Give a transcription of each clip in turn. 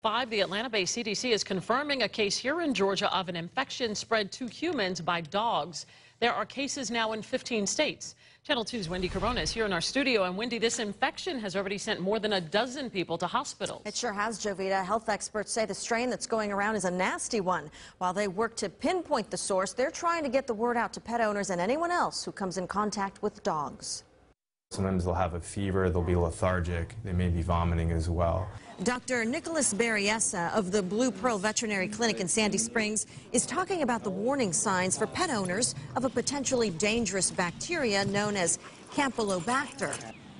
5, the Atlanta-based CDC is confirming a case here in Georgia of an infection spread to humans by dogs. There are cases now in 15 states. Channel 2's Wendy Corona is here in our studio. And Wendy, this infection has already sent more than a dozen people to hospitals. It sure has, Jovita. Health experts say the strain that's going around is a nasty one. While they work to pinpoint the source, they're trying to get the word out to pet owners and anyone else who comes in contact with dogs. Sometimes they'll have a fever, they'll be lethargic, they may be vomiting as well. Dr. Nicholas Berryessa of the Blue Pearl Veterinary Clinic in Sandy Springs is talking about the warning signs for pet owners of a potentially dangerous bacteria known as Campylobacter.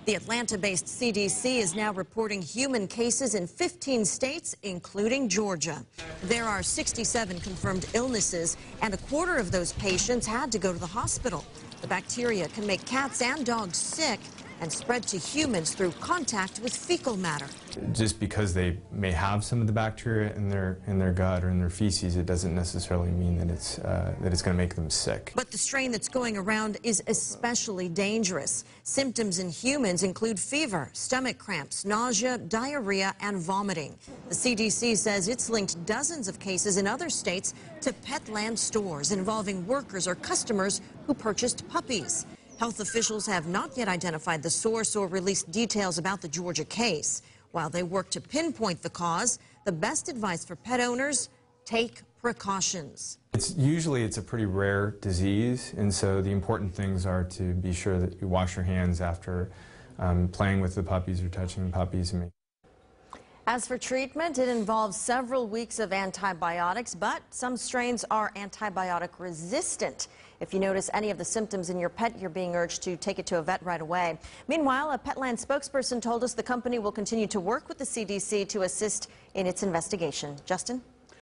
The Atlanta-based CDC is now reporting human cases in 15 states, including Georgia. There are 67 confirmed illnesses, and a quarter of those patients had to go to the hospital. The bacteria can make cats and dogs sick and spread to humans through contact with fecal matter. Just because they may have some of the bacteria in their gut or in their feces, it doesn't necessarily mean that it's going to make them sick. But the strain that's going around is especially dangerous. Symptoms in humans include fever, stomach cramps, nausea, diarrhea, and vomiting. The CDC says it's linked dozens of cases in other states to Petland stores involving workers or customers who purchased puppies. Health officials have not yet identified the source or released details about the Georgia case. While they work to pinpoint the cause, the best advice for pet owners: take precautions. Usually it's a pretty rare disease, and so the important things are to be sure that you wash your hands after playing with the puppies or touching the puppies. As for treatment, it involves several weeks of antibiotics, but some strains are antibiotic resistant. If you notice any of the symptoms in your pet, you're being urged to take it to a vet right away. Meanwhile, a Petland spokesperson told us the company will continue to work with the CDC to assist in its investigation. Justin?